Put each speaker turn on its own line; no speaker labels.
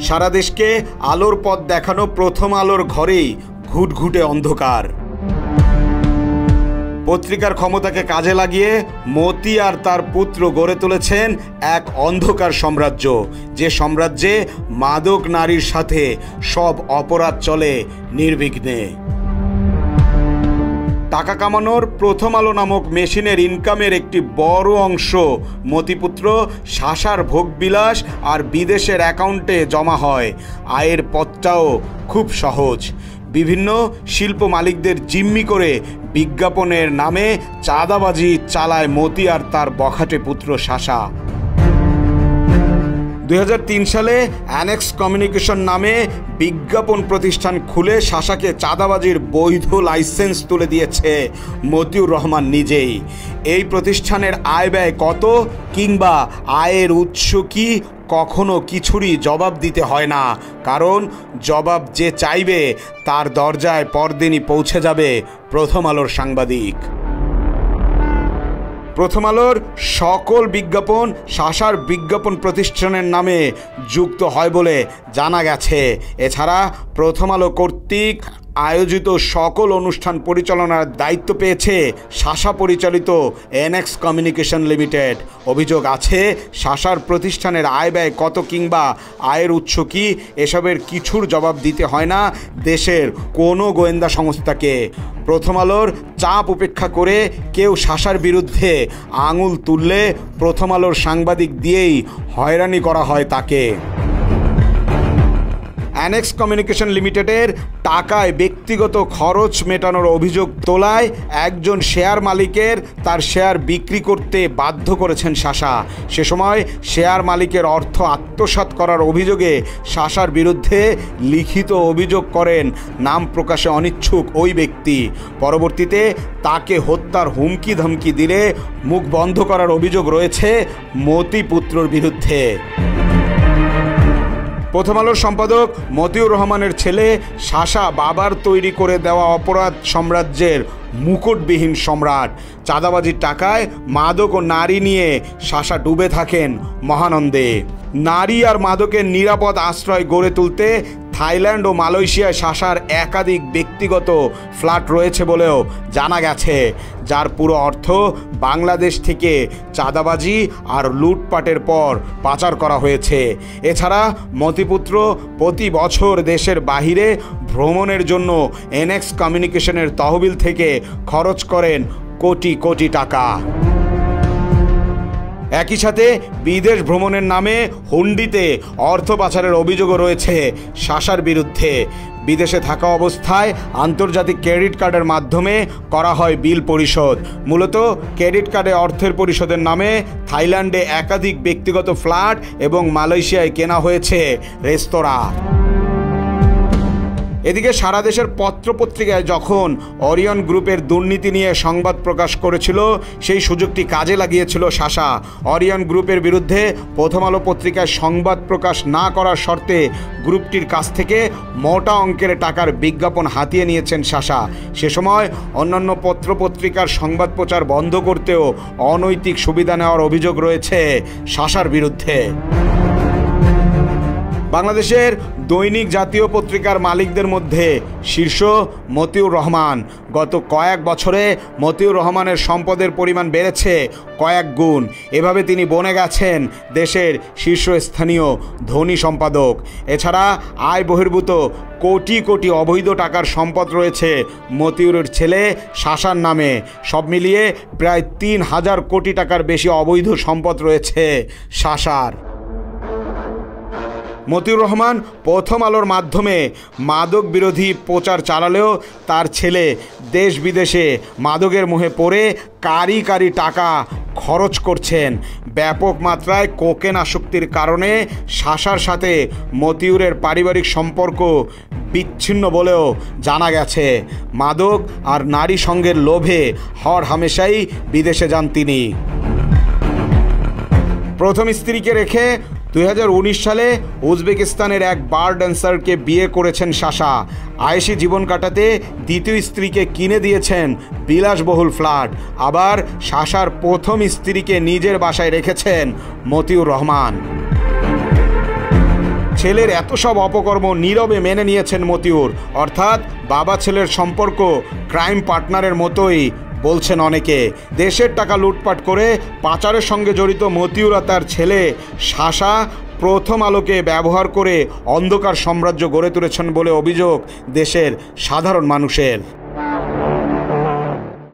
সারা দেশকে আলোর পথ দেখানো প্রথম আলোর ঘরেই ঘুটঘুটে অন্ধকার। পত্রিকার ক্ষমতাকে কাজে লাগিয়ে মতি আর তার পুত্র গড়ে তুলেছেন এক অন্ধকার সাম্রাজ্য, যে সাম্রাজ্যে মাদক নারীর সাথে সব অপরাধ চলে নির্বিঘ্নে। টাকা কামানোর প্রথম আলো নামক মেশিনের ইনকামের একটি বড় অংশ মতিপুত্র শাসার ভোগবিলাস আর বিদেশের অ্যাকাউন্টে জমা হয়। আয়ের পথটাও খুব সহজ। বিভিন্ন শিল্প মালিকদের জিম্মি করে বিজ্ঞাপনের নামে চাঁদাবাজি চালায় মতি আর তার বখাটে পুত্র শাসা। 2003 সালে অ্যানেক্স কমিউনিকেশন নামে বিজ্ঞাপন প্রতিষ্ঠান খুলে শাসাকে চাঁদাবাজির বৈধ লাইসেন্স তুলে দিয়েছে মতিউর রহমান নিজেই। এই প্রতিষ্ঠানের আয় ব্যয় কত কিংবা আয়ের উৎস কি কখনো কিছুরই জবাব দিতে হয় না, কারণ জবাব যে চাইবে তার দরজায় পরদিনই পৌঁছে যাবে প্রথম আলোর সাংবাদিক। প্রথম আলোর সকল বিজ্ঞাপন শাসার বিজ্ঞাপন প্রতিষ্ঠানের নামে যুক্ত হয় বলে জানা গেছে। এছাড়া প্রথম আলো কর্তৃক আয়োজিত সকল অনুষ্ঠান পরিচালনার দায়িত্ব পেয়েছে শাসা পরিচালিত অ্যানেক্স কমিউনিকেশন লিমিটেড। অভিযোগ আছে শাসার প্রতিষ্ঠানের আয় ব্যয় কত কিংবা আয়ের উৎস কি এসবের কিছুর জবাব দিতে হয় না দেশের কোনো গোয়েন্দা সংস্থাকে। প্রথম আলোর চাপ উপেক্ষা করে কেউ শাসার বিরুদ্ধে আঙুল তুললে প্রথম আলোর সাংবাদিক দিয়েই হয়রানি করা হয় তাকে। অ্যানেক্স কমিউনিকেশন লিমিটেডের টাকায় ব্যক্তিগত খরচ মেটানোর অভিযোগ তোলায় একজন শেয়ার মালিকের তার শেয়ার বিক্রি করতে বাধ্য করেছেন শাসা। সে সময় শেয়ার মালিকের অর্থ আত্মসাৎ করার অভিযোগে শাসার বিরুদ্ধে লিখিত অভিযোগ করেন নাম প্রকাশে অনিচ্ছুক ওই ব্যক্তি। পরবর্তীতে তাকে হত্যার হুমকি ধমকি দিলে মুখ বন্ধ করার অভিযোগ রয়েছে মতিপুত্রর বিরুদ্ধে। প্রথম আলোর সম্পাদক মতিউর রহমানের ছেলে শাসা বাবার তৈরি করে দেওয়া অপরাধ সাম্রাজ্যের মুকুটবিহীন সম্রাট। চাঁদাবাজির টাকায় মাদক ও নারী নিয়ে শাসা ডুবে থাকেন মহানন্দে। নারী আর মাদকের নিরাপদ আশ্রয় গড়ে তুলতে থাইল্যান্ড ও মালয়েশিয়ায় শাসার একাধিক ব্যক্তিগত ফ্ল্যাট রয়েছে বলেও জানা গেছে, যার পুরো অর্থ বাংলাদেশ থেকে চাঁদাবাজি আর লুটপাটের পর পাচার করা হয়েছে। এছাড়া মতিপুত্র প্রতি বছর দেশের বাহিরে ভ্রমণের জন্য অ্যানেক্স কমিউনিকেশনের তহবিল থেকে খরচ করেন কোটি কোটি টাকা। একই সাথে বিদেশ ভ্রমণের নামে হুন্ডিতে অর্থ পাচারের অভিযোগও রয়েছে শাসার বিরুদ্ধে। বিদেশে থাকা অবস্থায় আন্তর্জাতিক ক্রেডিট কার্ডের মাধ্যমে করা হয় বিল পরিশোধ। মূলত ক্রেডিট কার্ডে অর্থের পরিশোধের নামে থাইল্যান্ডে একাধিক ব্যক্তিগত ফ্ল্যাট এবং মালয়েশিয়ায় কেনা হয়েছে রেস্তোরাঁ। এদিকে সারা দেশের পত্রপত্রিকায় যখন অরিয়ন গ্রুপের দুর্নীতি নিয়ে সংবাদ প্রকাশ করেছিল, সেই সুযোগটি কাজে লাগিয়েছিল শাসা। অরিয়ন গ্রুপের বিরুদ্ধে প্রথম আলো পত্রিকায় সংবাদ প্রকাশ না করার শর্তে গ্রুপটির কাছ থেকে মোটা অঙ্কের টাকার বিজ্ঞাপন হাতিয়ে নিয়েছেন শাসা। সে সময় অন্যান্য পত্রপত্রিকার সংবাদ প্রচার বন্ধ করতেও অনৈতিক সুবিধা নেওয়ার অভিযোগ রয়েছে শাসার বিরুদ্ধে। বাংলাদেশের দৈনিক জাতীয় পত্রিকার মালিকদের মধ্যে শীর্ষ মতিউর রহমান। গত কয়েক বছরে মতিউর রহমানের সম্পদের পরিমাণ বেড়েছে কয়েক গুণ। এভাবে তিনি বনে গেছেন দেশের শীর্ষস্থানীয় ধনী সম্পাদক। এছাড়া আয় বহির্ভূত কোটি কোটি অবৈধ টাকার সম্পদ রয়েছে মতিউরের ছেলে শাসার নামে। সব মিলিয়ে প্রায় ৩,০০০ কোটি টাকার বেশি অবৈধ সম্পদ রয়েছে শাসার। মতিউর রহমান প্রথম আলোর মাধ্যমে মাদক বিরোধী প্রচার চালালেও তার ছেলে দেশ বিদেশে মাদকের মোহে পড়ে কারি কারি টাকা খরচ করছেন। ব্যাপক মাত্রায় কোকেন আসক্তির কারণে শাসার সাথে মতিউরের পারিবারিক সম্পর্ক বিচ্ছিন্ন বলেও জানা গেছে। মাদক আর নারী সঙ্গের লোভে হর হামেশাই বিদেশে যান তিনি। প্রথম স্ত্রীকে রেখে 2019 সালে উজবেকিস্তানের এক বার ড্যান্সারকে বিয়ে করেছেন শাসা। আয়েশি জীবন কাটাতে দ্বিতীয় স্ত্রীকে কিনে দিয়েছেন বিলাসবহুল ফ্ল্যাট। আবার শাসার প্রথম স্ত্রীকে নিজের বাসায় রেখেছেন মতিউর রহমান। ছেলের এত সব অপকর্ম নীরবে মেনে নিয়েছেন মতিউর। অর্থাৎ বাবা ছেলের সম্পর্ক ক্রাইম পার্টনারের মতোই বলছেন অনেকে। দেশের টাকা লুটপাট করে পাচারের সঙ্গে জড়িত মতিউর আর তার ছেলে শাসা প্রথম আলোকে ব্যবহার করে অন্ধকার সাম্রাজ্য গড়ে তুলেছেন বলে অভিযোগ দেশের সাধারণ মানুষের।